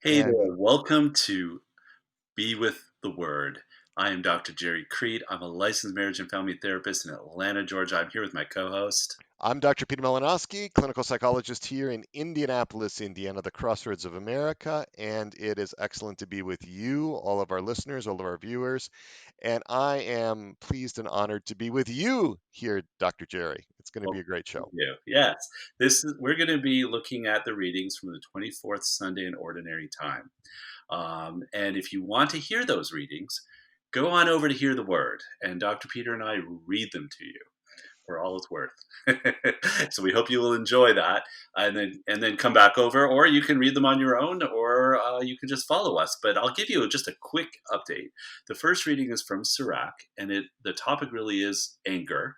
Hey there, And welcome to Be With the Word. I am Dr. Gerry Creed. I'm a licensed marriage and family therapist in Atlanta, Georgia. I'm here with my co host. I'm Dr. Peter Malinowski, clinical psychologist here in Indianapolis, Indiana, the crossroads of America. And it is excellent to be with you, all of our listeners, all of our viewers. And I am pleased and honored to be with you here, Dr. Jerry. It's going to be Well, a great thank show. you. Yes, we're going to be looking at the readings from the 24th Sunday in Ordinary Time. And if you want to hear those readings, go on over to Hear the Word, and Dr. Peter and I read them to you for all it's worth. So we hope you will enjoy that, and then come back over, or you can read them on your own, or you can just follow us. But I'll give you just a quick update. The first reading is from Sirach, and the topic really is anger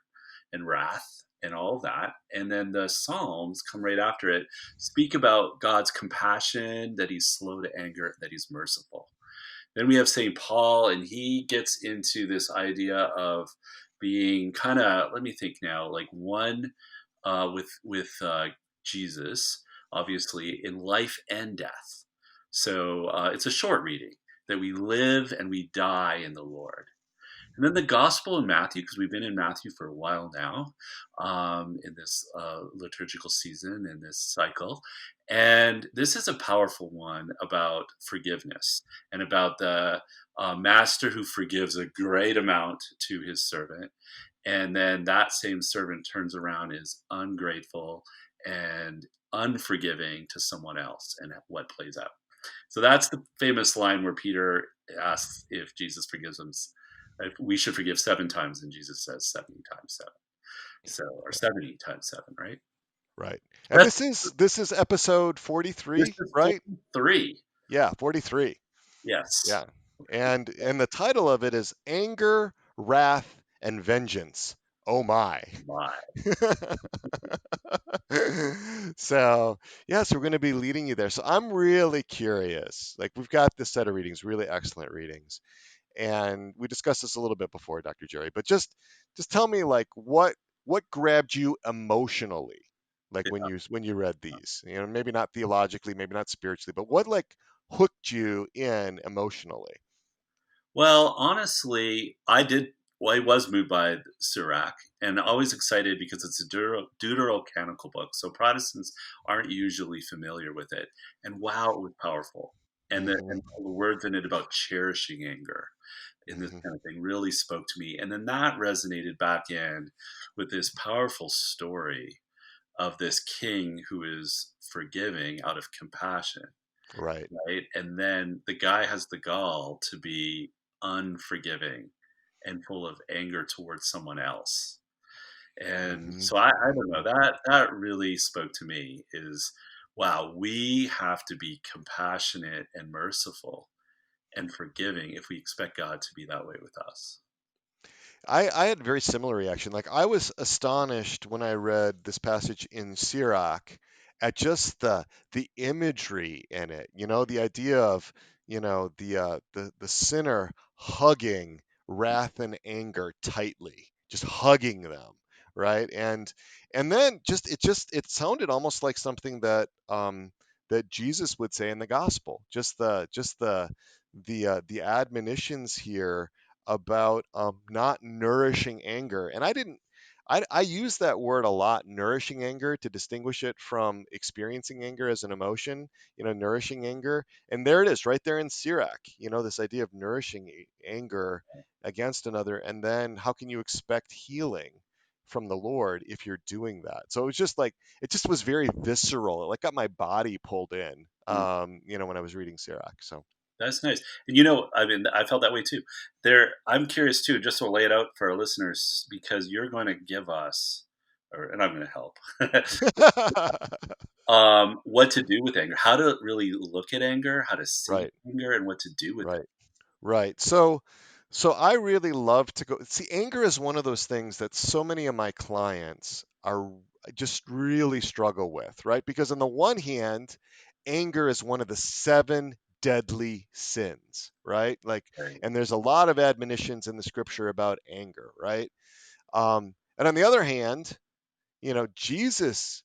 and wrath and all of that. And then the Psalms come right after it, speak about God's compassion, that He's slow to anger, that He's merciful. Then we have St. Paul, and he gets into this idea of being kind of, let me think now, like one with Jesus, obviously in life and death. So it's a short reading that we live and we die in the Lord. And then the gospel in Matthew, because we've been in Matthew for a while now, in this liturgical season, in this cycle. And this is a powerful one about forgiveness and about the master who forgives a great amount to his servant. And then that same servant turns around, is ungrateful and unforgiving to someone else, and what plays out. So that's the famous line where Peter asks if Jesus forgives him, if we should forgive 7 times, and Jesus says 70 times seven. So, or 70 times seven, right? Right. And That's this is episode this 43, is right? 43. Yeah, 43. Yes. Yeah. And the title of it is Anger, Wrath, and Vengeance. Oh my. My. So, yes, we're going to be leading you there. So, I'm really curious. Like, we've got this set of readings, really excellent readings. And we discussed this a little bit before, Dr. Jerry, but just tell me like what grabbed you emotionally like Yeah. when you read these. You know, maybe not theologically, maybe not spiritually, but what like hooked you in emotionally? Well, honestly, I was moved by Sirach, and always excited because it's a deuterocanonical book. So Protestants aren't usually familiar with it. And wow, it was powerful. And Hmm. the words in it about cherishing anger in this Hmm. kind of thing really spoke to me. And then that resonated back in with this powerful story of this king who is forgiving out of compassion, Right. right? And then the guy has the gall to be unforgiving and full of anger towards someone else. And Hmm. so I don't know, Hmm. that really spoke to me, is wow, we have to be compassionate and merciful and forgiving if we expect God to be that way with us. I had a very similar reaction. Like I was astonished when I read this passage in Sirach at just the imagery in it. You know, the idea of the sinner hugging wrath and anger tightly, just hugging them, right? And then it sounded almost like something that Jesus would say in the gospel. Just the admonitions here about not nourishing anger. And I use that word a lot, nourishing anger, to distinguish it from experiencing anger as an emotion, nourishing anger. And there it is, right there in Sirach, this idea of nourishing anger against another. And then how can you expect healing from the Lord if you're doing that? So it just was very visceral. It like got my body pulled in, Mm, when I was reading Sirach. So, that's nice. And I mean, I felt that way too. I'm curious too, just to lay it out for our listeners, because you're going to give us, and I'm going to help, what to do with anger, how to really look at anger, how to see right. anger, and what to do with it. Right. Right. So I really love to go see anger is one of those things that so many of my clients are just really struggle with, right? Because on the one hand, anger is one of the seven deadly sins, right? Like, Right. and there's a lot of admonitions in the scripture about anger, right? And on the other hand, Jesus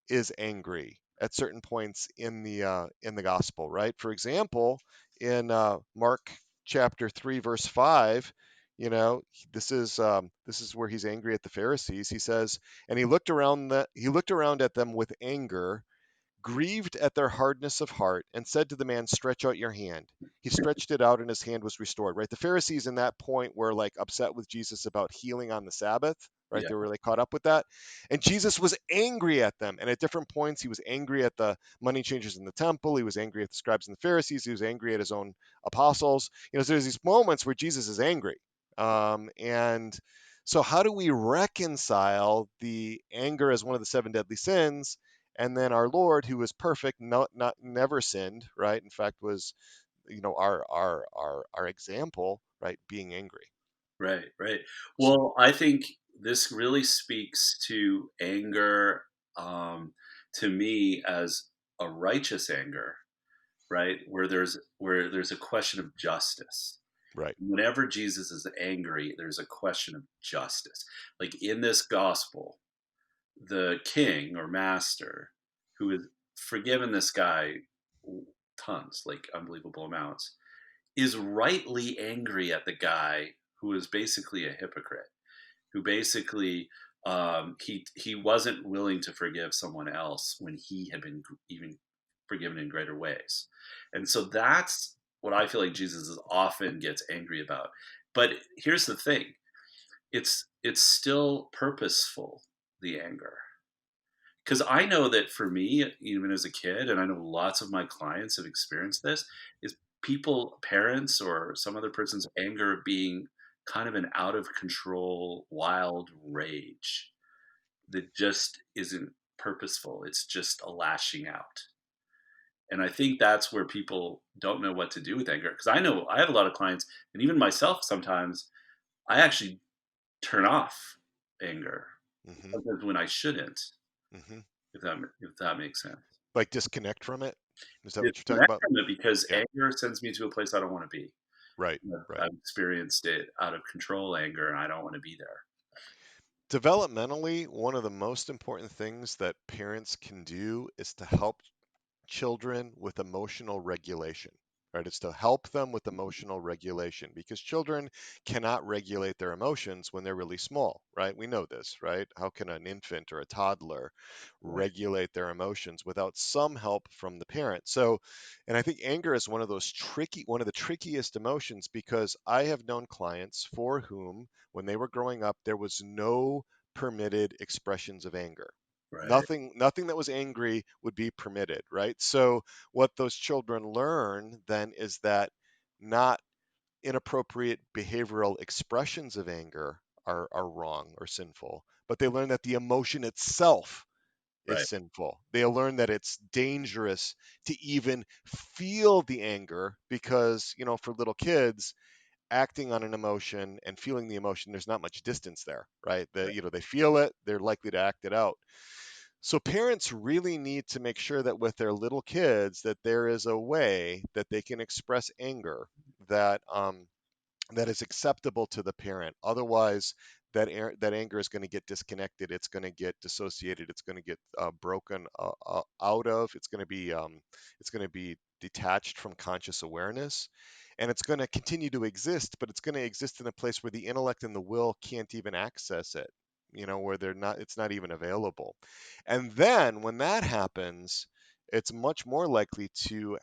is angry at certain points in the gospel, right? For example, in Mark chapter 3 verse 5, you know, this is where he's angry at the Pharisees. He says, and he looked around at them with anger, grieved at their hardness of heart, and said to the man, "Stretch out your hand." He stretched it out, and his hand was restored. Right? The Pharisees in that point were like upset with Jesus about healing on the Sabbath. Right? Yeah. They were really caught up with that, and Jesus was angry at them. And at different points, he was angry at the money changers in the temple. He was angry at the scribes and the Pharisees. He was angry at his own apostles. You know, so there's these moments where Jesus is angry, and so how do we reconcile the anger as one of the seven deadly sins, and then our Lord, who was perfect, not never sinned, right? In fact, was, you know, our example, right? Being angry. Right, right. So, Well, I think this really speaks to anger, to me as a righteous anger, right? Where there's a question of justice. right. Whenever Jesus is angry, there's a question of justice. Like in this gospel, the king or master who has forgiven this guy tons, like unbelievable amounts, is rightly angry at the guy who is basically a hypocrite, who basically he wasn't willing to forgive someone else when he had been even forgiven in greater ways, and so that's what I feel like Jesus is often gets angry about. But here's the thing: it's still purposeful, the anger, because I know that for me, even as a kid, and I know lots of my clients have experienced this, is people, parents, or some other person's anger being kind of an out of control, wild rage that just isn't purposeful. It's just a lashing out. And I think that's where people don't know what to do with anger. Because I know I have a lot of clients, and even myself sometimes, I actually turn off anger Hmm. sometimes when I shouldn't, Hmm. if that makes sense. Like disconnect from it. Is that what you're talking Disconnect about? from it because Yeah. anger sends me to a place I don't want to be. Right. I've Right. I've experienced it out of control anger, and I don't want to be there. Developmentally, one of the most important things that parents can do is to help children with emotional regulation, right? It's to help them with emotional regulation because children cannot regulate their emotions when they're really small, right? We know this, right? How can an infant or a toddler Right. regulate their emotions without some help from the parent? So, and I think anger is one of the trickiest emotions because I have known clients for whom, when they were growing up, there was no permitted expressions of anger. Right. Nothing that was angry would be permitted, right? So what those children learn then is that not inappropriate behavioral expressions of anger are wrong or sinful, but they learn that the emotion itself is Right. sinful. They learn that it's dangerous to even feel the anger because, you know, for little kids, acting on an emotion and feeling the emotion, there's not much distance there, right? You know, they feel it, they're likely to act it out. So parents really need to make sure that with their little kids that there is a way that they can express anger that that is acceptable to the parent. Otherwise, that anger is going to get disconnected. It's going to get dissociated. It's going to get broken out of. It's going to be detached from conscious awareness, and it's going to continue to exist. But it's going to exist in a place where the intellect and the will can't even access it. You know, where they're not. It's not even available. And then when that happens, it's much more likely to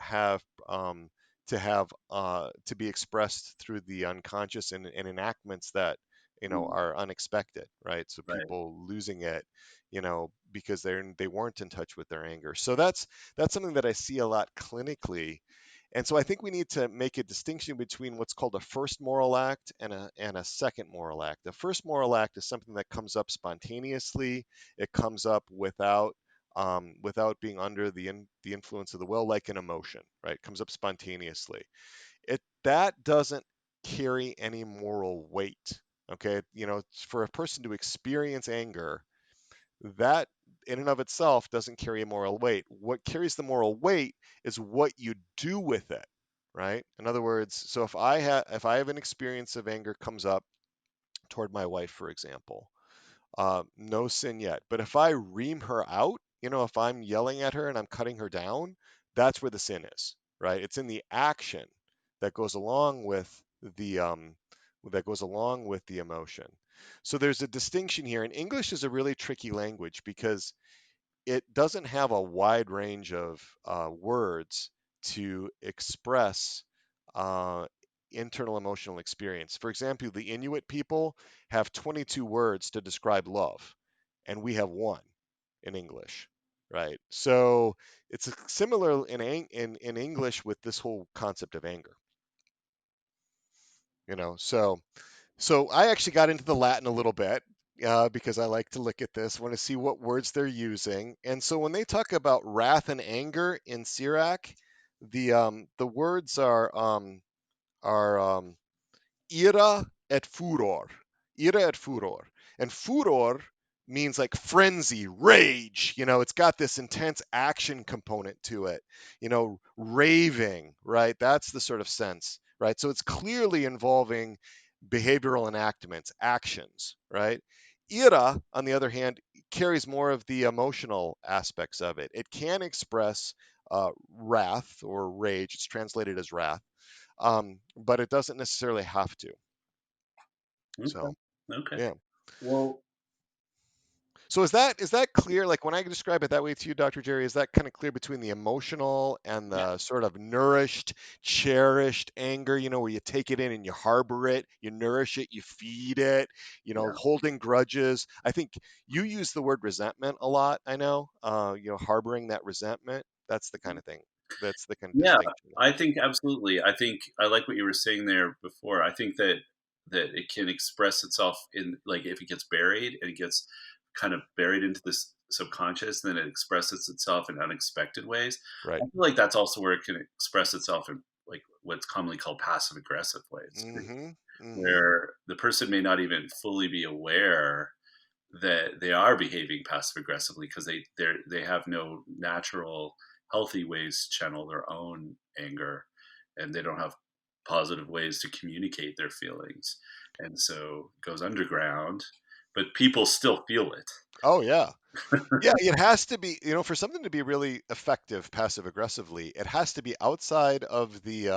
be expressed through the unconscious and enactments that, you know, Mm. are unexpected, right? So Right. people losing it, you know, because they weren't in touch with their anger. So that's something that I see a lot clinically. And so I think we need to make a distinction between what's called a first moral act and a second moral act. The first moral act is something that comes up spontaneously. It comes up without being under the influence of the will, like an emotion, right? It comes up spontaneously. That doesn't carry any moral weight. Okay, you know, for a person to experience anger, that in and of itself doesn't carry a moral weight. What carries the moral weight is what you do with it, right? In other words, so if I have an experience of anger comes up toward my wife, for example, no sin yet. But if I ream her out, if I'm yelling at her and I'm cutting her down, that's where the sin is, right? It's in the action that goes along with the emotion. So there's a distinction here, and English is a really tricky language because it doesn't have a wide range of words to express uh, internal emotional experience. For example, the Inuit people have 22 words to describe love, and we have one in English, right? So it's similar in English with this whole concept of anger, So I actually got into the Latin a little bit because I like to look at this, want to see what words they're using. And so when they talk about wrath and anger in Sirach, the words are ira et furor. Ira et furor. And furor means like frenzy, rage. It's got this intense action component to it, raving, right? That's the sort of sense, right? So it's clearly involving behavioral enactments, actions, right? Ira, on the other hand, carries more of the emotional aspects of it. It can express wrath or rage. It's translated as wrath, but it doesn't necessarily have to. Okay. So Okay. yeah. Well, So is that clear? Like when I describe it that way to you, Dr. Jerry, is that kind of clear between the emotional and yeah, the sort of nourished, cherished anger, where you take it in and you harbor it, you nourish it, you feed it, yeah. holding grudges. I think you use the word resentment a lot, I know. Harboring that resentment, that's the kind of thing. That's the kind of Yeah, distinction I there. think absolutely. I think I like what you were saying there before. I think that it can express itself in, like, if it gets buried and it gets kind of buried into this subconscious, then it expresses itself in unexpected ways. Right. I feel like that's also where it can express itself in, like, what's commonly called passive aggressive ways too, Mm-hmm. Mm-hmm. where the person may not even fully be aware that they are behaving passive aggressively because they have no natural healthy ways to channel their own anger, and they don't have positive ways to communicate their feelings, and so it goes underground, but people still feel it. Oh yeah. Yeah, it has to be, for something to be really effective passive aggressively, it has to be outside of the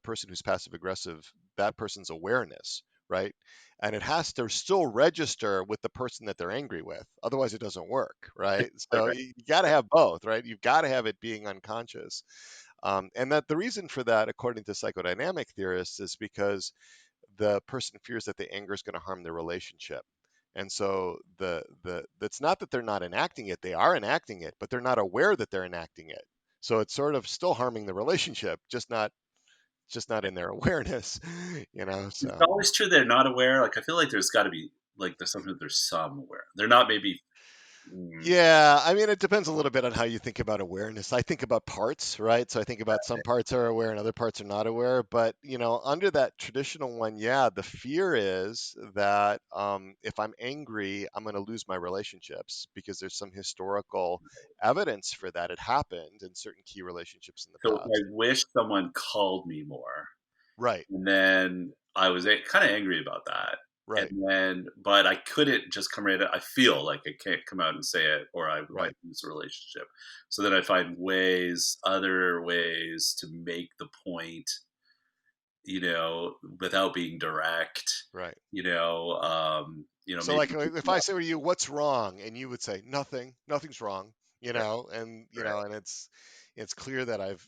person who's passive aggressive, that person's awareness, right? And it has to still register with the person that they're angry with. Otherwise it doesn't work, right? Right, So right. you got to have both, right? You've got to have it being unconscious. And that the reason for that, according to psychodynamic theorists, is because the person fears that the anger is going to harm their relationship. And so the it's not that they're not enacting it, they are enacting it, but they're not aware that they're enacting it. So it's sort of still harming the relationship, just not in their awareness, It's so always true they're not aware. Like, I feel like there's got to be, like, there's something that there's some aware, they're not maybe. yeah, I mean, it depends a little bit on how you think about awareness. I think about parts, right? So I think about some parts are aware and other parts are not aware. But, under that traditional one, yeah, the fear is that if I'm angry, I'm going to lose my relationships because there's some historical evidence for that. It happened in certain key relationships in the So if I past. wish someone called me more, Right, and then I was kind of angry about that. And right, then, but I couldn't just come right out. I feel like I can't come out and say it, or I might right, lose the relationship. So then I find ways, other ways to make the point, without being direct, right. So maybe. like if I say to you, "What's wrong?" and you would say, "Nothing, nothing's wrong," Right, and right. and it's clear that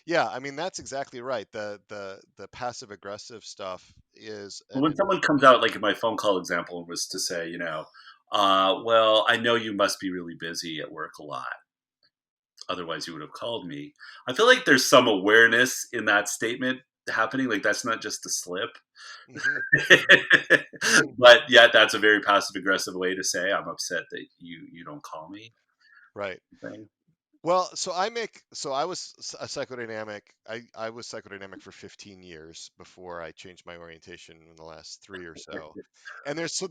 yeah, I mean that's exactly right. The passive aggressive stuff is But an when someone comes out, like in my phone call example, and was to say, well, I know you must be really busy at work a lot. Otherwise, you would have called me. I feel like there's some awareness in that statement happening. Like, that's not just a slip. hmm hmm hmm But yet, that's a very passive aggressive way to say I'm upset that you don't call me. right. Thing. Well, so I was a psychodynamic. I was psychodynamic for 15 years before I changed my orientation in the last 3 or so. And there's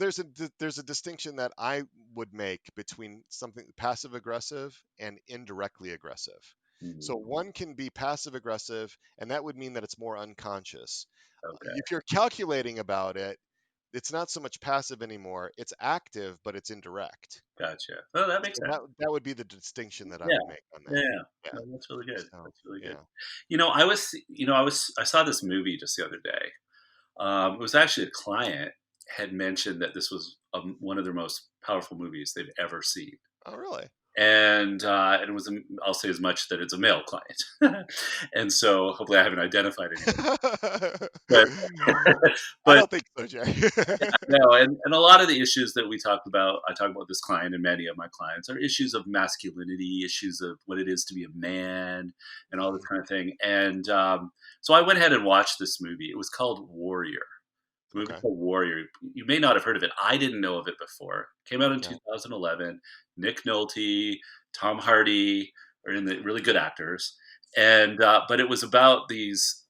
a distinction that I would make between something passive aggressive and indirectly aggressive. So Mm, one can be passive aggressive, and that would mean that it's more unconscious. okay. If you're calculating about it, it's not so much passive anymore. It's active, but it's indirect. Gotcha. Oh, that makes So sense. that would be the distinction that I Yeah. would make on Yeah, that. yeah. Yeah. No, that's really good. So That's really good. yeah. I saw this movie just the other day. It was actually a client had mentioned that this was one of their most powerful movies they've ever seen, Oh, really? and it was I'll say as much that it's a male client, and so hopefully I haven't identified anybody, but I but don't think so, Jay. no, and a lot of the issues that I talk about this client and many of my clients are issues of masculinity, issues of what it is to be a man, and all this Mhm. kind of thing. And so I went ahead and watched this movie. It was called Warrior. The movie Okay. called Warrior. You may not have heard of it. I didn't know of it before. Came out in Yeah. 2011. Nick Nolte, Tom Hardy are in the really good actors, and but it was about these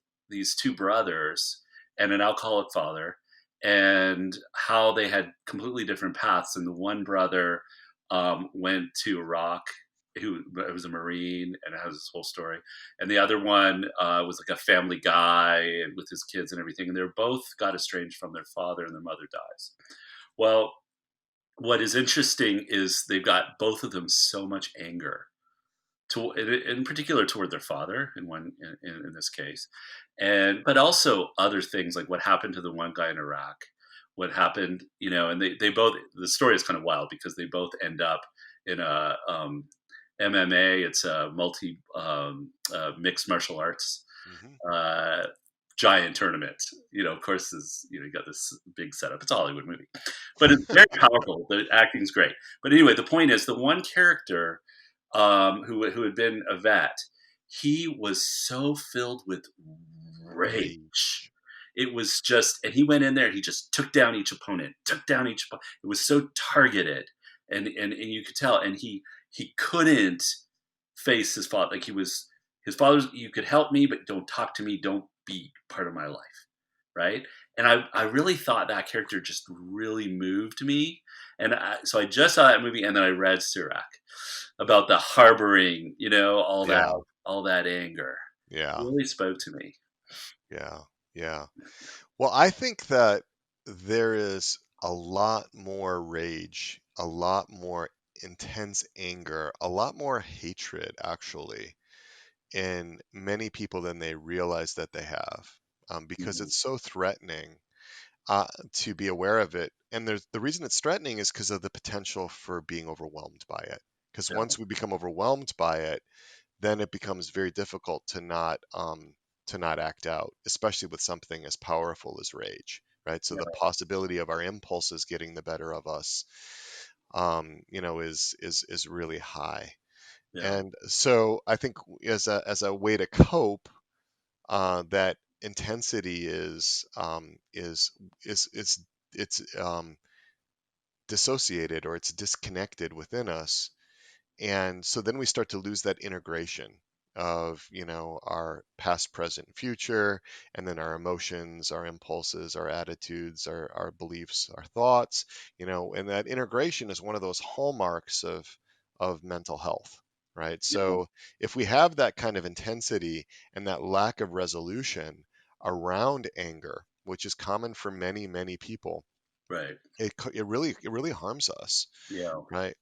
two brothers and an alcoholic father, and how they had completely different paths. And the one brother went to Iraq, who was a Marine, and it has this whole story. And the other one was like a family guy and with his kids and everything. And they're both got estranged from their father, and their mother dies. Well, what is interesting is they've got both of them so much anger to, in particular toward their father in in this case, and but also other things like what happened to the one guy in Iraq, what happened, and they both, the story is kind of wild because they both end up in a MMA. It's a mixed martial arts Hmm. uh, giant tournament. Of course, you got this big setup. It's a Hollywood movie, but it's very powerful. The acting's great. But anyway, the point is, the one character who had been a vet, he was so filled with rage. Rage. It was just, and he went in there. He just took down each opponent. Took down each. It was so targeted, and you could tell. And he couldn't face his father. Like, he was his father's. You could help me, but don't talk to me. Don't be part of my life, right? And I really thought that character just really moved me. And so I just saw that movie, and then I read Sirach about the harboring, Yeah. all that anger. It Yeah. really spoke to me. Yeah. Yeah. Well, I think that there is a lot more rage, a lot more intense anger, a lot more hatred actually in many people than they realize that they have, because Mhm. it's so threatening to be aware of it. And the reason it's threatening is because of the potential for being overwhelmed by it. Because Yeah, once we become overwhelmed by it, then it becomes very difficult to not act out, especially with something as powerful as rage, right? So the yeah, possibility of our impulses getting the better of us, is really high. yeah, And so I think as a way to cope, that intensity is it's dissociated, or it's disconnected within us, and so then we start to lose that integration of, our past, present, future, and then our emotions, our impulses, our attitudes, our beliefs, our thoughts, and that integration is one of those hallmarks of mental health, right? yeah. So if we have that kind of intensity and that lack of resolution around anger, which is common for many, many people, Right. it really harms us, Yeah, right?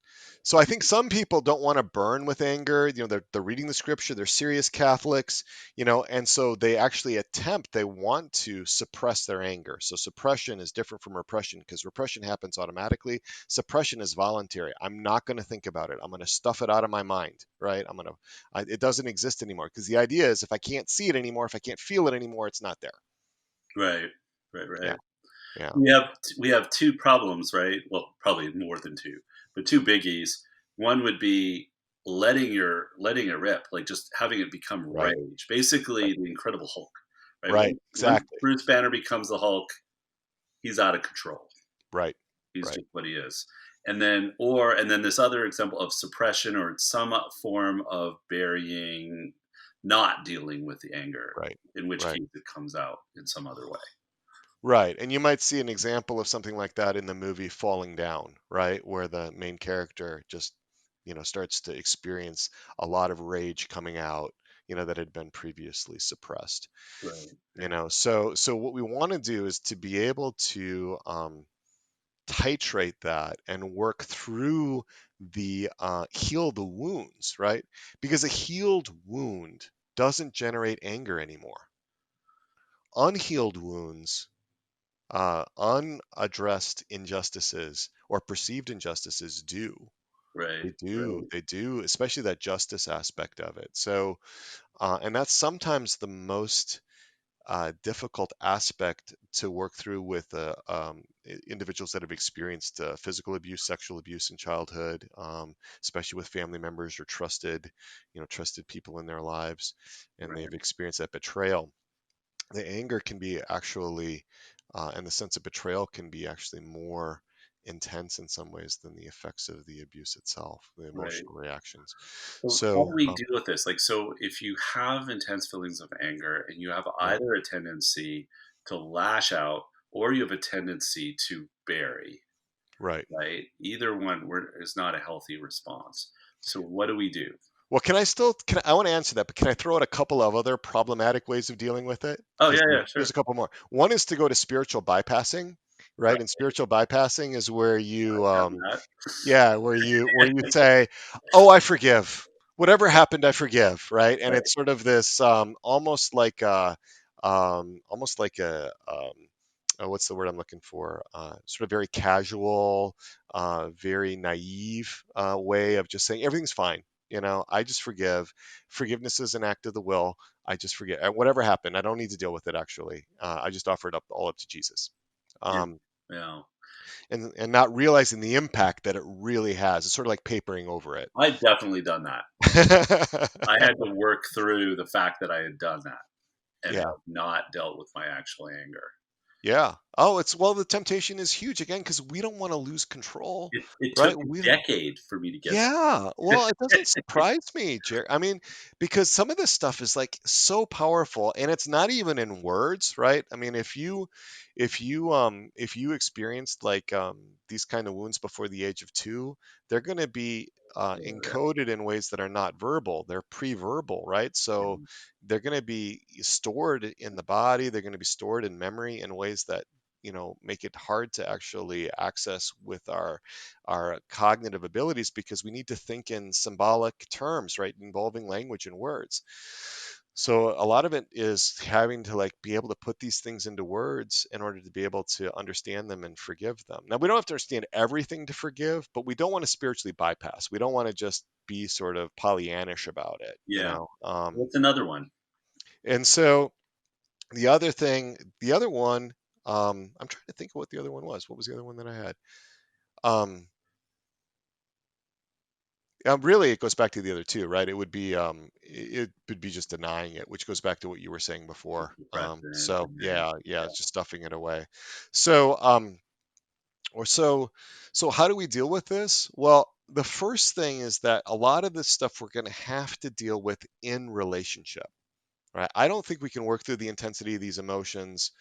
So I think some people don't want to burn with anger. They're reading the scripture, they're serious Catholics, and so they actually they want to suppress their anger. So suppression is different from repression, because repression happens automatically. Suppression is voluntary. I'm not going to think about it. I'm going to stuff it out of my mind, right? It doesn't exist anymore, because the idea is if I can't see it anymore, if I can't feel it anymore, it's not there. right, right, Yeah, right. yeah, We have two problems, right? Well, probably more than two, but two biggies. One would be letting it rip, like just having it become right, rage. Basically, right, the Incredible Hulk, right? right, Once exactly, Bruce Banner becomes the Hulk, he's out of control. right, He's right, just what he is. And then this other example of suppression, or some form of burying, not dealing with the anger, right, in which right. case it comes out in some other way. Right. And you might see an example of something like that in the movie Falling Down, right? Where the main character just, starts to experience a lot of rage coming out, that had been previously suppressed. Right. So what we want to do is to be able to titrate that and work through the heal the wounds, right? Because a healed wound doesn't generate anger anymore. Unhealed wounds, unaddressed injustices or perceived injustices do. Right. They do. Right. They do, especially that justice aspect of it. So, and that's sometimes the most difficult aspect to work through with individuals that have experienced physical abuse, sexual abuse in childhood, especially with family members or trusted people in their lives, and they've Right. experienced that betrayal. The anger can be actually, and the sense of betrayal can be actually more intense in some ways than the effects of the abuse itself, the Right. emotional reactions. So how do So, we deal with this? Like, so if you have intense feelings of anger and you have yeah, either a tendency to lash out or you have a tendency to bury, right. right? Either one is not a healthy response. So what do we do? Well, I want to answer that, but can I throw out a couple of other problematic ways of dealing with it? Oh Because yeah, yeah, there's sure. a couple more. One is to go to spiritual bypassing, right? And Right. spiritual bypassing is where I've done that. yeah, where you say, "Oh, I forgive. Whatever happened, I forgive." Right? And Right. it's sort of this almost like a what's the word I'm looking for? Sort of very casual, very naive way of just saying everything's fine. I just forgive. Forgiveness is an act of the will. I just forget whatever happened. I don't need to deal with it. Actually, I just offer it all up to Jesus. Yeah. Um, Yeah. and not realizing the impact that it really has. It's sort of like papering over it. I've definitely done that. I had to work through the fact that I had done that and Yeah. have not dealt with my actual anger. Yeah. Oh, the temptation is huge again because we don't want to lose control, It took right? a We don't. decade for me to get Yeah, there. well, it doesn't surprise me, Jerry. I mean, because some of this stuff is like so powerful and it's not even in words, right? I mean, if you experienced like these kind of wounds before the age of 2, they're going to be encoded in ways that are not verbal. They're pre-verbal, right? So they're going to be stored in the body, they're going to be stored in memory in ways that make it hard to actually access with our cognitive abilities because we need to think in symbolic terms, right, involving language and words. So a lot of it is having to like be able to put these things into words in order to be able to understand them and forgive them. Now we don't have to understand everything to forgive, but we don't want to spiritually bypass. We don't want to just be sort of Pollyannish about it, Yeah. What's another one? And so the other one, I'm trying to think of what the other one was. What was the other one that I had? Um, Really, it goes back to the other two, right? It would be just denying it, which goes back to what you were saying before. Suppressant So and then yeah, yeah. it's just stuffing it away. So or so so how do we deal with this? Well, the first thing is that a lot of this stuff we're going to have to deal with in relationship, right? I don't think we can work through the intensity of these emotions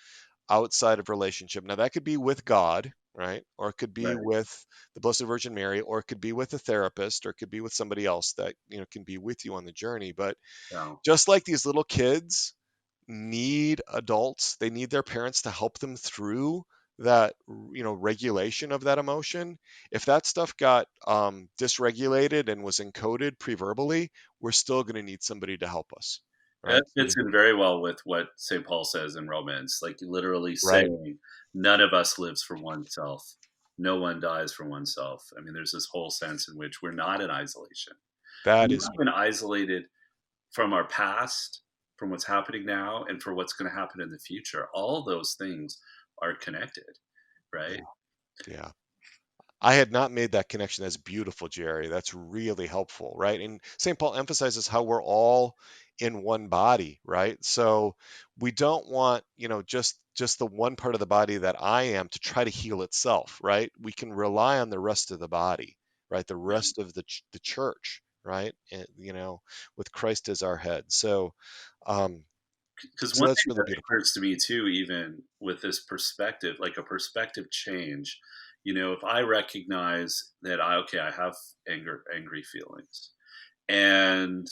outside of relationship. Now, that could be with God, right? Or it could be Right. with the Blessed Virgin Mary, or it could be with a therapist, or it could be with somebody else that, can be with you on the journey. But No. just like these little kids need adults, they need their parents to help them through that, regulation of that emotion. If that stuff got dysregulated and was encoded pre-verbally, we're still going to need somebody to help us, right? That fits in very well with what St. Paul says in Romans, like literally Right. saying, none of us lives for oneself. No one dies for oneself. I mean, there's this whole sense in which we're not in isolation. That We've is, not been isolated from our past, from what's happening now, and for what's going to happen in the future. All those things are connected, yeah, right? yeah. I had not made that connection. That's beautiful, Jerry. That's really helpful, right? And St. Paul emphasizes how we're all in one body, right? So we don't want, just the one part of the body that I am to try to heal itself, right? We can rely on the rest of the body, right? The rest of the church, right? And, with Christ as our head. Um, Because so one that's thing really that beautiful. occurs to me too, even with this perspective, like a perspective change, if I recognize that I have angry feelings, and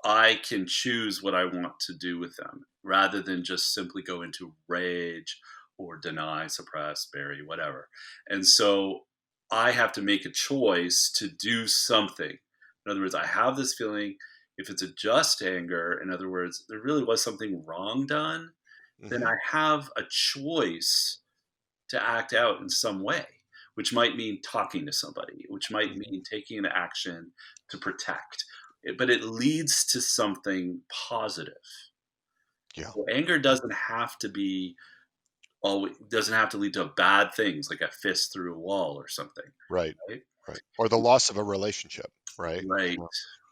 I can choose what I want to do with them rather than just simply go into rage or deny, suppress, bury, whatever. And so I have to make a choice to do something. In other words, I have this feeling, if it's a just anger, in other words, there really was something wrong done, then Hmm. I have a choice to act out in some way, which might mean talking to somebody, which might Hmm. mean taking an action to protect. But it leads to something positive. Yeah. So anger doesn't have to be always doesn't have to lead to bad things like a fist through a wall or something, Right. right? Right. Or the loss of a relationship. Right. Right,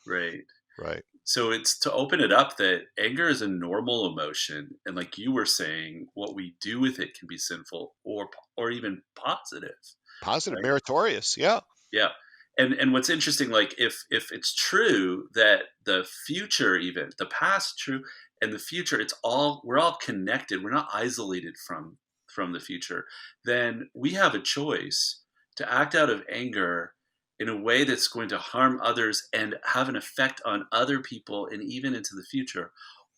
right. Right. So it's to open it up that anger is a normal emotion, and like you were saying, what we do with it can be sinful or even positive, Positive, right? meritorious. Yeah. Yeah. And what's interesting, like if it's true that the future, even the past true and the future, we're all connected. We're not isolated from the future. Then we have a choice to act out of anger in a way that's going to harm others and have an effect on other people and even into the future.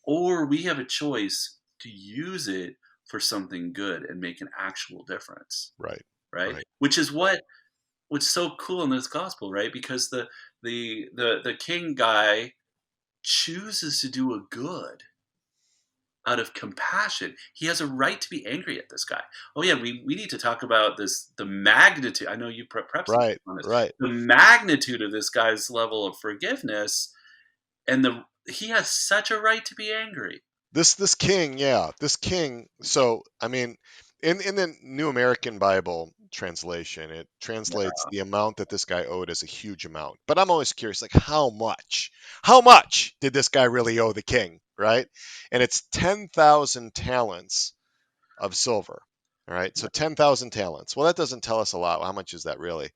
Or we have a choice to use it for something good and make an actual difference. Right. Right. Right. Which is Right. what's so cool in this gospel, right? Because the king guy chooses to do a good out of compassion. He has a right to be angry at this guy. Oh yeah, we need to talk about this, the magnitude. I know you prep some Right. on this. Right. The magnitude of this guy's level of forgiveness and the he has such a right to be angry. This king, yeah, this king. So I mean, in the New American Bible translation, it translates the amount that this guy owed as a huge amount. But I'm always curious, like how much? How much did this guy really owe the king, right? And it's 10,000 talents of silver. All right, so 10,000 talents. Well, that doesn't tell us a lot. How much is that really?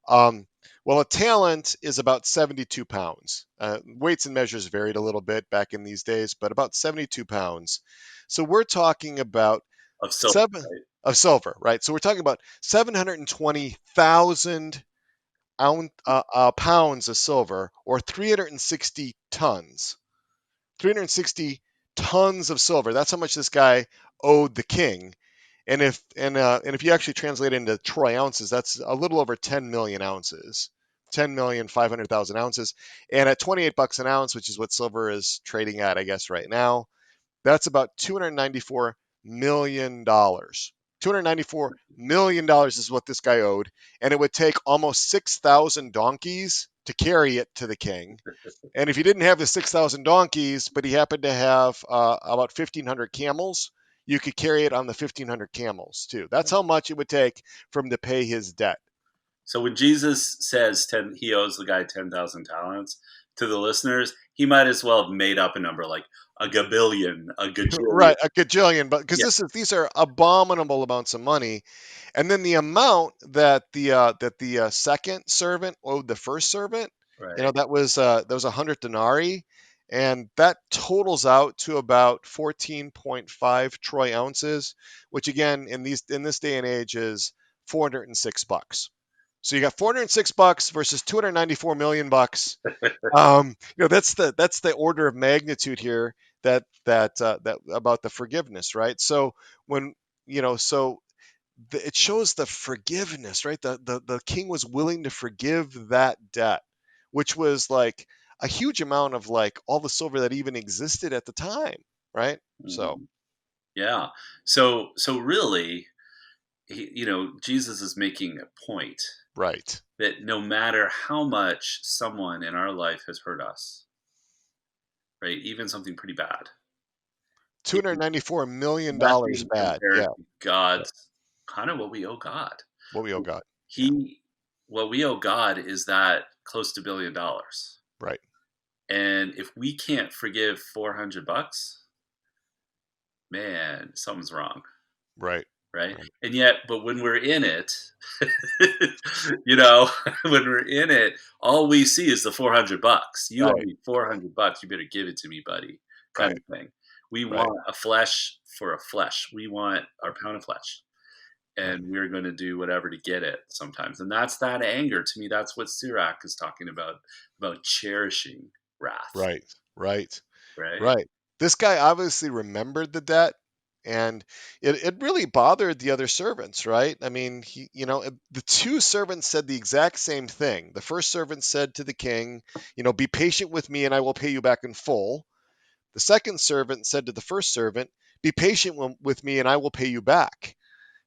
Um, well, a talent is about 72 pounds. Weights and measures varied a little bit back in these days, but about 72 pounds. So we're talking about Of silver, seven right? of silver, right? So we're talking about 720,000 pounds of silver, or 360 tons. 360 tons of silver. That's how much this guy owed the king. And if you actually translate it into troy ounces, that's a little over 10 million ounces, 10,500,000 ounces. And at 28 bucks an ounce, which is what silver is trading at, I guess right now, that's about 294 million dollars. 294 million dollars is what this guy owed, and it would take almost 6,000 donkeys to carry it to the king. And if he didn't have the 6,000 donkeys, but he happened to have about 1,500 camels, you could carry it on the 1,500 camels too. That's how much it would take for him to pay his debt. So when Jesus says he owes the guy 10,000 talents, to the listeners, he might as well have made up a number like a gabillion, a gajillion. Right, a gajillion, but because Yeah, these are abominable amounts of money. And then the amount that the second servant owed the first servant, right. that was 100 denarii, and that totals out to about 14.5 troy ounces, which again in this day and age is $406. So you got $406 versus 294 million bucks. That's the order of magnitude here, that about the forgiveness, right? So when so it shows the forgiveness, right? The king was willing to forgive that debt, which was like a huge amount of like all the silver that even existed at the time, right? So Mhm. Yeah. So really, Jesus is making a point right, that no matter how much someone in our life has hurt us, right, even something pretty bad, it is 294 million dollars nothing bad, compared yeah, to God's kind of what we owe God. what we owe God, yeah, He, what we owe God is that close to $1 billion. right, And if we can't forgive $400, man, something's wrong, right, right? right, And yet, but when we're in it, you know, when we're in it, all we see is the $400. You owe right, me $400. You better give it to me, buddy, kind right, of thing. We right, want a flesh for a flesh. We want our pound of flesh, right. and we're going to do whatever to get it sometimes. And that's that anger. To me, that's what Sirach is talking about cherishing wrath. Right, Right. right? Right. This guy obviously remembered the debt, and it really bothered the other servants, right? I mean, the two servants said the exact same thing. The first servant said to the king, be patient with me and I will pay you back in full. The second servant said to the first servant, be patient with me and I will pay you back,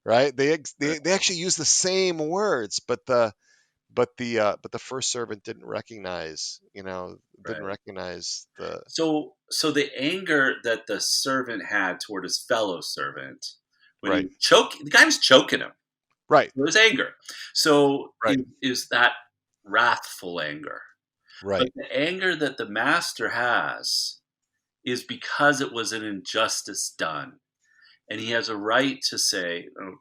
right? Right, They actually use the same words, but the first servant didn't right. recognize the So the anger that the servant had toward his fellow servant when he right, was choking, the guy was choking him. right, It was anger. So right, is that wrathful anger? But right. the anger that the master has is because it was an injustice done, and he has a right to say, oh,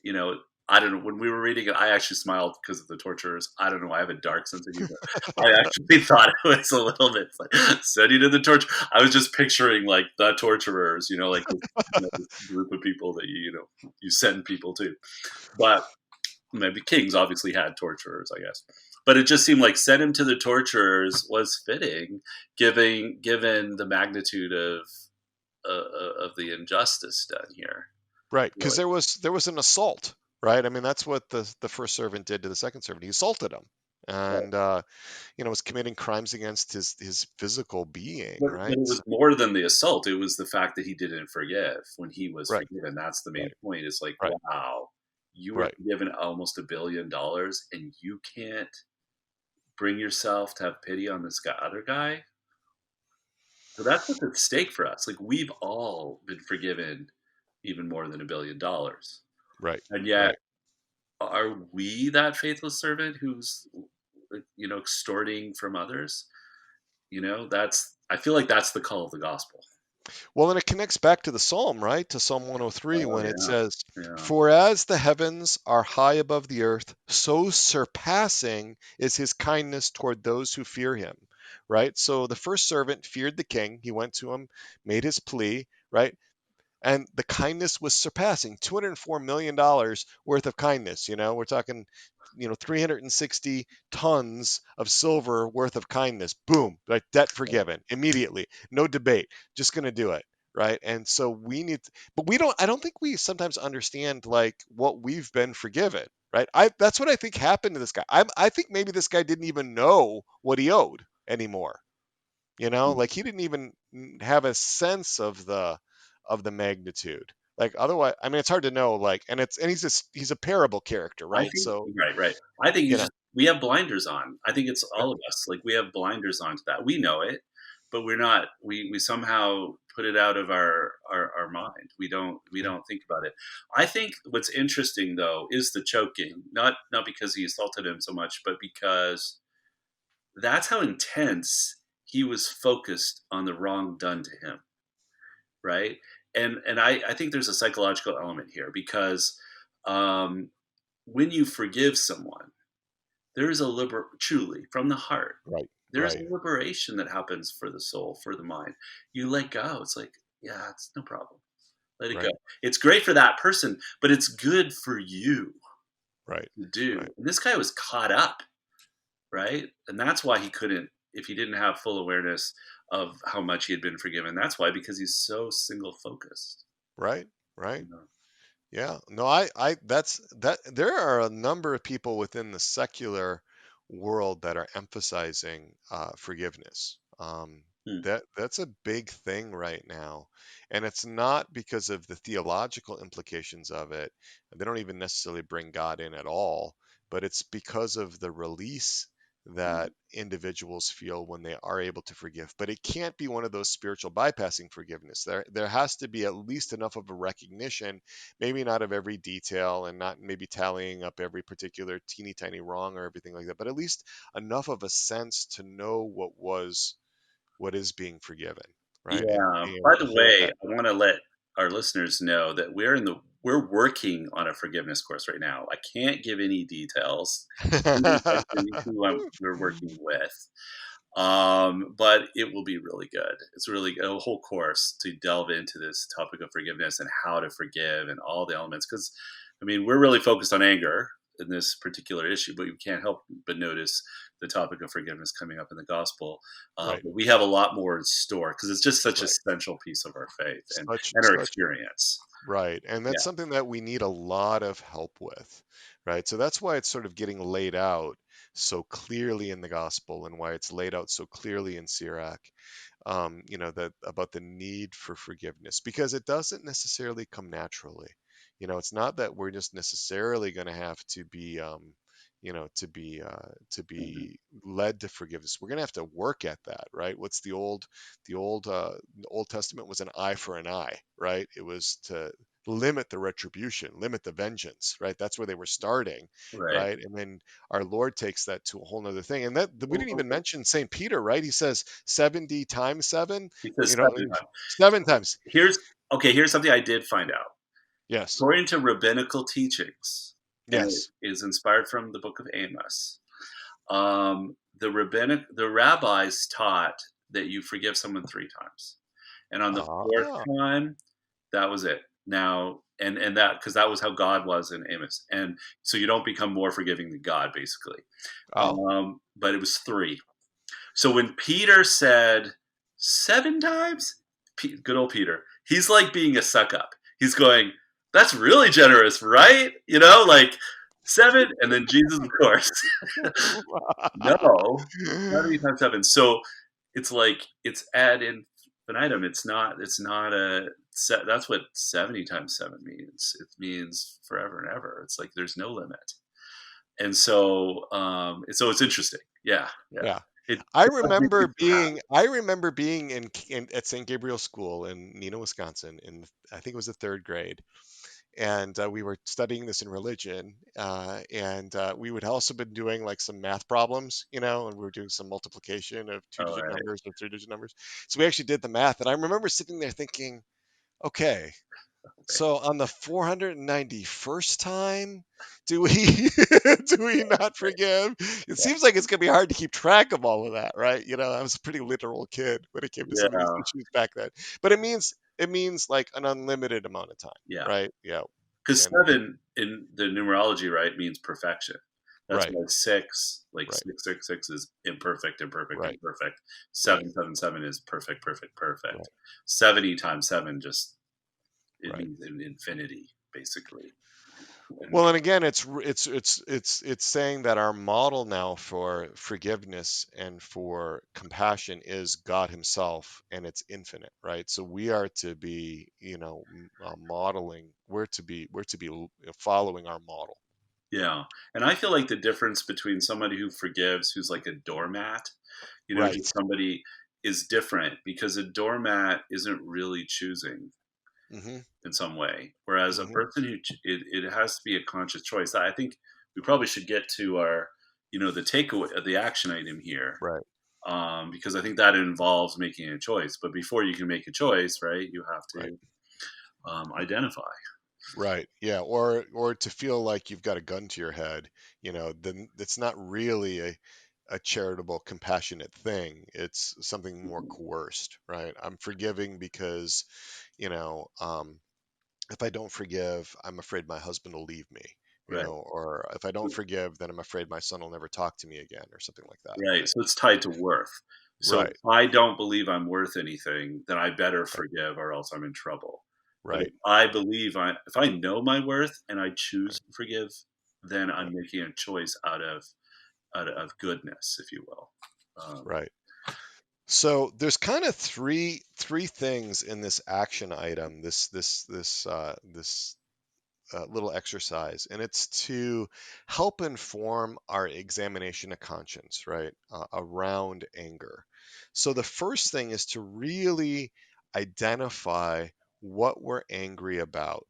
you know, I don't know. When we were reading it, I actually smiled because of the torturers. I don't know. I have a dark sense of humor. I actually thought it was a little bit like send you to the torture. I was just picturing like the torturers, like this group of people that you send people to. But maybe kings obviously had torturers, I guess. But it just seemed like send him to the torturers was fitting, given the magnitude of the injustice done here. Right, because Like, there was an assault, right? I mean, that's what the first servant did to the second servant. He assaulted him, and was committing crimes against his physical being, but right? it was more than the assault. It was the fact that he didn't forgive when he was Right, forgiven. That's the main right, point. It's like, right, wow, you were right, forgiven almost $1 billion, and you can't bring yourself to have pity on this other guy. So that's what's at stake for us. Like we've all been forgiven even more than $1 billion, right, and yet right. are we that faithless servant who's extorting from others? That's I feel like that's the call of the gospel. Well, and it connects back to the Psalm, right? To Psalm 103 Oh when it yeah, says, yeah. "For as the heavens are high above the earth, so surpassing is his kindness toward those who fear him." Right? So the first servant feared the king. He went to him, made his plea, right? And the kindness was surpassing $204 million worth of kindness. We're talking 360 tons of silver worth of kindness. Boom, like debt forgiven immediately, no debate, just going to do it, right? And so we need but I don't think we sometimes understand like what we've been forgiven, right? That's what I think happened to this guy. I think maybe this guy didn't even know what he owed anymore. Like he didn't even have a sense of the magnitude. Like otherwise, I mean, it's hard to know. Like, and he's a parable character, I right? think So right. I think you it's know, just we have blinders on. I think it's right, all of us. Like we have blinders onto that. We know it, but we're not. We somehow put it out of our mind. We don't think about it. I think what's interesting though is the choking. Not because he assaulted him so much, but because that's how intense he was focused on the wrong done to him, right? And I think there's a psychological element here because um, when you forgive someone, there is a truly from the heart. right, There's a right, liberation that happens for the soul, for the mind. You let go. It's like, yeah, it's no problem. Let it go. right, It's great for that person, but it's good for you right, to do. right, And this guy was caught up, right? And that's why he couldn't, if he didn't have full awareness of how much he had been forgiven. That's why, because he's so single focused. right, right. You know? Yeah, no, that's there are a number of people within the secular world that are emphasizing forgiveness. Hmm. That's a big thing right now, and it's not because of the theological implications of it. They don't even necessarily bring God in at all, but it's because of the release Hmm. that individuals feel when they are able to forgive. But it can't be one of those spiritual bypassing forgiveness. There has to be at least enough of a recognition, maybe not of every detail and not maybe tallying up every particular teeny tiny wrong or everything like that, but at least enough of a sense to know what is being forgiven, right? And Yeah. being able By to the hold way, that. I want to let our listeners know that we're working on a forgiveness course right now. I can't give any details. Only mention who we're working with. But it will be really good. It's really a whole course to delve into this topic of forgiveness and how to forgive and all the elements. Because, I mean, we're really focused on anger, in this particular issue, but you can't help but notice the topic of forgiveness coming up in the gospel. Right. But we have a lot more in store because it's just such a Right. central piece of our faith Such and our such experience. Right. And Yeah. that's something that we need a lot of help with, right? So that's why it's sort of getting laid out so clearly in the gospel and why it's laid out so clearly in Sirach, that about the need for forgiveness, because it doesn't necessarily come naturally. It's not that we're just necessarily going to have to be, to Mhm. be led to forgiveness. We're going to have to work at that, right? What's the Old Testament was an eye for an eye, right? It was to limit the retribution, limit the vengeance, right? That's where they were starting, Right. right? And then our Lord takes that to a whole nother thing. And that we didn't even Well, mention St. Peter, right? He says 70 times seven, he says you know, 7 times. 7 times. Here's okay. Here's something I did find out. Yes. According to rabbinical teachings, and it Yes. is inspired from the book of Amos. The rabbis taught that you forgive someone 3 times, and on the fourth Ah, time, that was it. Now, and that because that was how God was in Amos, and so you don't become more forgiving than God, basically. oh, But it was 3. So when Peter said 7 times, good old Peter, he's like being a suck up. He's going, "That's really generous, right?" Like 7, and then Jesus, of course. No, 70 times 7. So it's like it's ad infinitum. It's not a set. That's what 70 times 7 means. It means forever and ever. It's like there's no limit. And so it's interesting. Yeah, yeah. yeah. It I God makes remember it so happy. being I remember being in at St. Gabriel School in Neenah, Wisconsin, in I think it was the third grade, and we were studying this in religion, and we would also been doing like some math problems, and we were doing some multiplication of All two-digit right. numbers or three-digit numbers. So we actually did the math, and I remember sitting there thinking, okay, so on the 491st time, do we do we not Right. forgive? It Yeah. seems like it's gonna be hard to keep track of all of that, right? I was a pretty literal kid when it came to some of these Yeah. issues back then. But it means like an unlimited amount of time, Yeah. right? Yeah. Because And 7 in the numerology, right, means perfection. That's right, why 6, like right, 666 is imperfect, imperfect, right, imperfect. right, 777 is perfect, perfect, perfect. right, 70 times 7 just it right. means infinity, basically. And Well, and again, it's saying that our model now for forgiveness and for compassion is God Himself, and it's infinite, right? So we are to be, modeling. We're to be following our model. yeah, and I feel like the difference between somebody who forgives, who's like a doormat, Right. just somebody is different because a doormat isn't really choosing Mm-hmm. in some way, whereas a Mm-hmm. person it has to be a conscious choice. I think we probably should get to our, the takeaway, the action item here, Right. because I think that involves making a choice. But before you can make a choice, right, you have Right. to identify. Right. Yeah. Or to feel like you've got a gun to your head, then it's not really a charitable, compassionate thing. It's something more coerced, right? I'm forgiving because, you know, um, if I don't forgive, I'm afraid my husband will leave me, Right. or if I don't forgive, then I'm afraid my son will never talk to me again, or something like that, Right. right? So it's tied to worth. So if Right. I don't believe I'm worth anything, then I better Right. forgive or else I'm in trouble. But if Right. I believe if I know my worth and I choose Right. to forgive, then Right. I'm making a choice out of goodness, if you will. Um, Right. So there's kind of three things in this action item, this little exercise, and it's to help inform our examination of conscience, right, around anger. So the first thing is to really identify what we're angry about.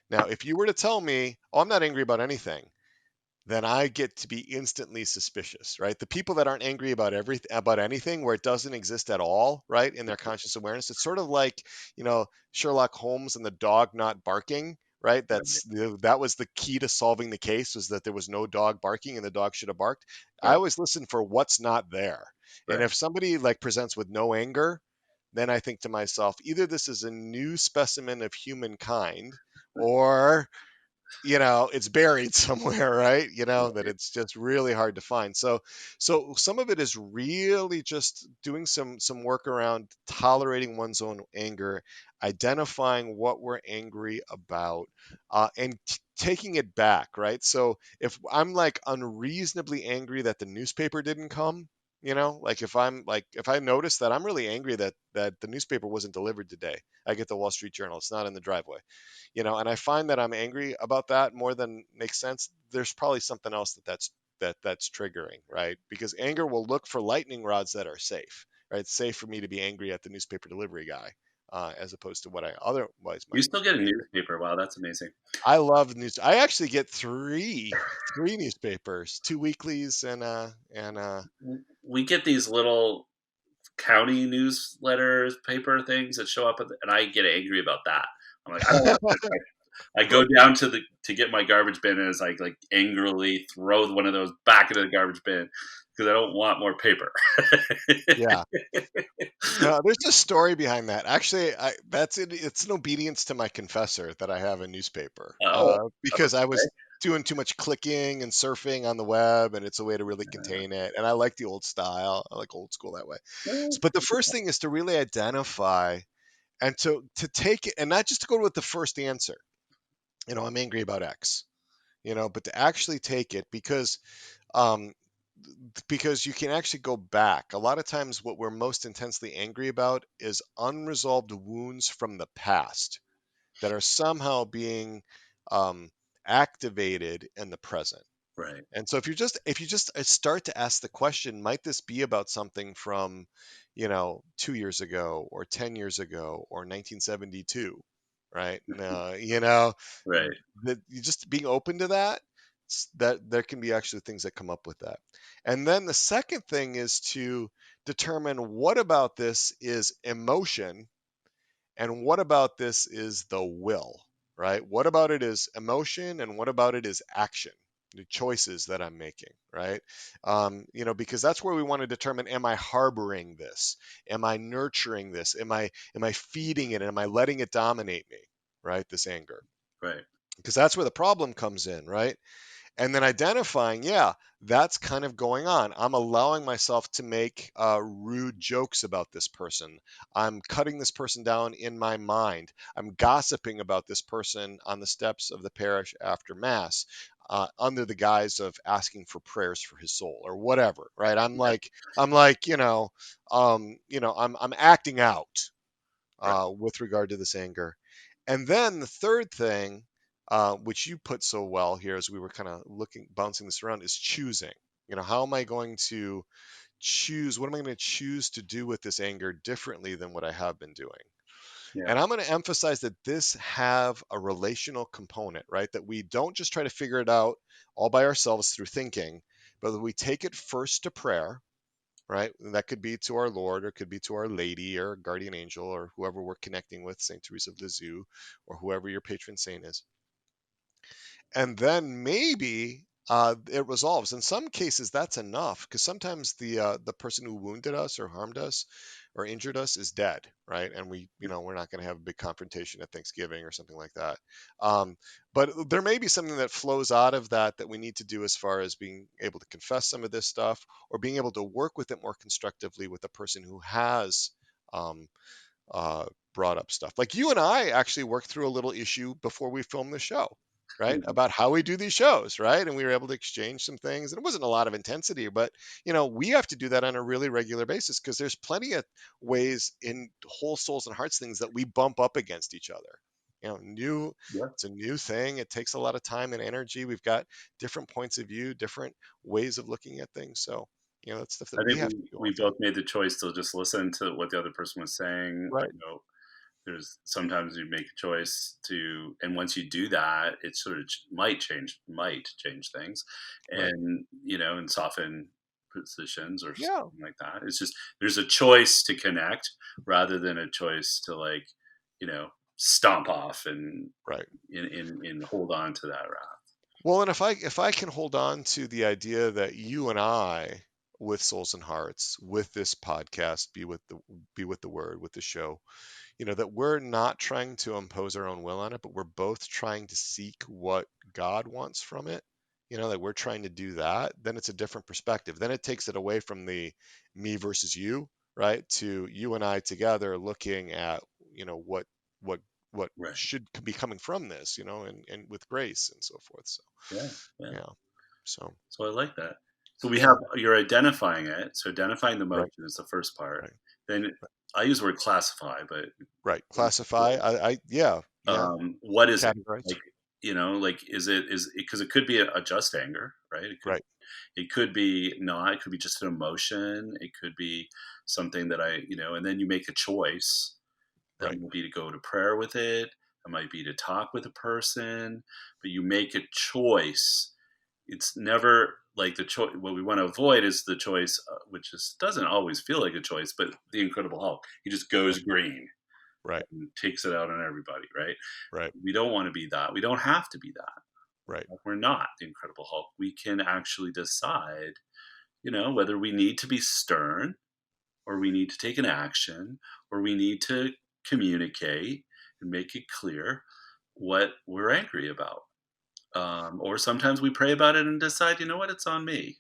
Now, if you were to tell me, "Oh, I'm not angry about anything," then I get to be instantly suspicious, right? The people that aren't angry about about anything where it doesn't exist at all, right, in their conscious awareness. It's sort of like, Sherlock Holmes and the dog not barking, right? That was the key to solving the case, was that there was no dog barking and the dog should have barked. I right, always listen for what's not there. And right, if somebody like presents with no anger, then I think to myself, either this is a new specimen of humankind, or it's buried somewhere, right? That Right. it's just really hard to find. So some of it is really just doing some work around tolerating one's own anger, identifying what we're angry about, and taking it back, right? So if I'm like unreasonably angry that the newspaper didn't come, like if I notice that I'm really angry that the newspaper wasn't delivered today, I get the Wall Street Journal, it's not in the driveway, and I find that I'm angry about that more than makes sense. There's probably something else that's triggering, right? Because anger will look for lightning rods that are safe, right? It's safe for me to be angry at the newspaper delivery guy, as opposed to what I otherwise You might still be get a angry. newspaper. Wow, that's amazing. I love news. I actually get three newspapers, two weeklies and We get these little county newsletters, paper things that show up, and I get angry about that. I'm like, I don't want this. I go down to get my garbage bin, and it's like angrily throw one of those back into the garbage bin because I don't want more paper. yeah. No, there's a story behind that. Actually, that's it. It's an obedience to my confessor that I have a newspaper, Oh, because I okay. was doing too much clicking and surfing on the web, and it's a way to really contain it. And I like the old style. I like old school that way. But the first thing is to really identify and to take it, and not just to go with the first answer. I'm angry about X. But to actually take it um, because you can actually go back. A lot of times, what we're most intensely angry about is unresolved wounds from the past that are somehow being um, activated in the present. Right, And so, if you just start to ask the question, might this be about something from, 2 years ago, or 10 years ago, or 1972, right? right, That you just being open to that, that there can be actually things that come up with that. And then the second thing is to determine what about this is emotion and what about this is the will, right? What about it is emotion and what about it is action, the choices that I'm making, right? Because that's where we want to determine: am I harboring this? Am I nurturing this? Am I feeding it? Am I letting it dominate me? Right? This anger, right. because that's where the problem comes in, right? And then identifying, yeah, that's kind of going on. I'm allowing myself to make rude jokes about this person. I'm cutting this person down in my mind. I'm gossiping about this person on the steps of the parish after mass, under the guise of asking for prayers for his soul or whatever, right? Yeah, I'm like, I'm acting out, right. with regard to this anger. And then the third thing, which you put so well here as we were kind of bouncing this around, is choosing. How am I going to choose? What am I going to choose to do with this anger differently than what I have been doing? Yeah, And I'm going to emphasize that this have a relational component, right? That we don't just try to figure it out all by ourselves through thinking, but that we take it first to prayer, right? And that could be to our Lord, or it could be to our Lady, or guardian angel, or whoever we're connecting with, Saint Teresa of Lisieux, or whoever your patron saint is. And then maybe it resolves. In some cases, that's enough, because sometimes the person who wounded us or harmed us or injured us is dead, right? And we're not going to have a big confrontation at Thanksgiving or something like that. But there may be something that flows out of that we need to do, as far as being able to confess some of this stuff, or being able to work with it more constructively with a person who has um, uh, brought up stuff. Like you and I actually worked through a little issue before we filmed the show, right? mhm, About how we do these shows, right? And we were able to exchange some things. And it wasn't a lot of intensity, but we have to do that on a really regular basis, because there's plenty of ways in whole souls and hearts things that we bump up against each other. New, yeah. it's a new thing. It takes a lot of time and energy. We've got different points of view, different ways of looking at things. So, that's stuff that I we think have to we do all we the time. both made the choice to just listen to what the other person was saying. I Right. know there's sometimes you make a choice to, and once you do that, it sort of might change things, Right. and soften positions or Yeah. something like that. It's just there's a choice to connect rather than a choice to stomp off and Right. in hold on to that wrath. Well, and if I can hold on to the idea that you and I, with Souls and Hearts, with this podcast, be with the word, with the show, that we're not trying to impose our own will on it, but we're both trying to seek what God wants from it, that we're trying to do that, then it's a different perspective. Then it takes it away from the me versus you, right? To you and I together looking at, what what what Right. should be coming from this, and with grace and so forth. So Yeah. Yeah. yeah. So So I like that. So we yeah. have you're identifying it. So identifying the Right. motion is the first part. Right. Then I use the word classify, but Right. Classify. Yeah. Yeah. what is it? Categorize. Like, like is because it could be a just anger, right? Right. It could be not. It could be just an emotion. It could be something that and then you make a choice. That Right. might be to go to prayer with it. That might be to talk with a person, but you make a choice. It's never like the choice. What we want to avoid is the choice, which just doesn't always feel like a choice. But the Incredible Hulk, he just goes Right. green Right. and takes it out on everybody, right? Right. We don't want to be that. We don't have to be that. Right. We're not the Incredible Hulk. We can actually decide, whether we need to be stern or we need to take an action or we need to communicate and make it clear what we're angry about. Or sometimes we pray about it and decide, what, it's on me.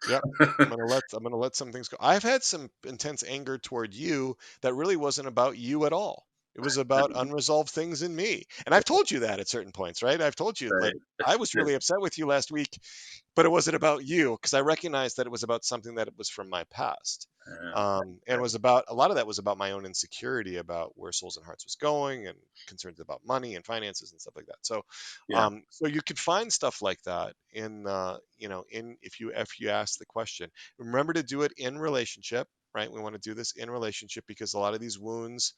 Yep. I'm gonna let some things go. I've had some intense anger toward you that really wasn't about you at all. It was about unresolved things in me. And I've told you that at certain points, right? I've told you, like, Right. I was really upset with you last week, but it wasn't about you because I recognized that it was about something that it was from my past. And Right. was about a lot of that was about my own insecurity about where Souls and Hearts was going and concerns about money and finances and stuff like that. So, Yeah. so you could find stuff like that in, in if you ask the question. Remember to do it in relationship, right? We want to do this in relationship because a lot of these wounds,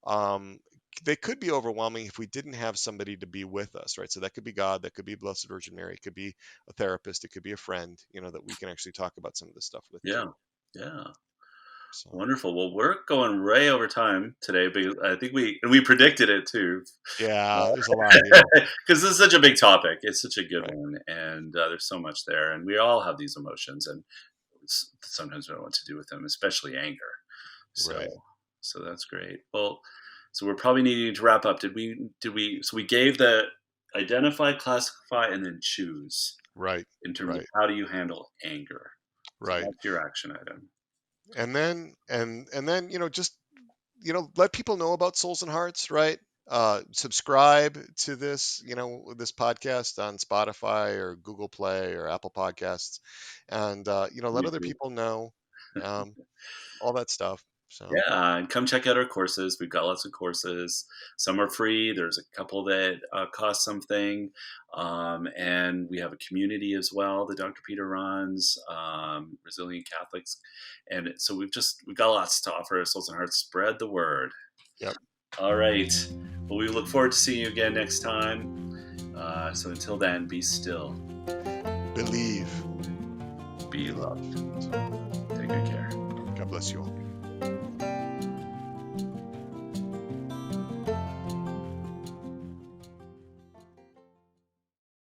um, they could be overwhelming if we didn't have somebody to be with us, right? So that could be God, that could be Blessed Virgin Mary, it could be a therapist, it could be a friend, that we can actually talk about some of this stuff with Yeah. too. Yeah. So Wonderful. Well, we're going way over time today because I think we predicted it too. yeah, there's a lot here, Because this is such a big topic. It's such a good right? one, and there's so much there, and we all have these emotions, and sometimes we don't know what to do with them, especially anger. Right, So that's great. Well, so we're probably needing to wrap up. So we gave the identify, classify, and then choose right, in terms of right, how do you handle anger. So right. that's your action item. And then just let people know about Souls and Hearts, right? Subscribe to this podcast on Spotify or Google Play or Apple Podcasts, and let other YouTube. people know, um, all that stuff. So Yeah, and come check out our courses. We've got lots of courses. Some are free. There's a couple that cost something, and we have a community as well that Dr. Peter runs, Resilient Catholics, and so we've got lots to offer. Souls and Hearts, spread the word. yep, All right. Well, we look forward to seeing you again next time. So until then, be still, believe. be loved. So Take good care. God bless you all.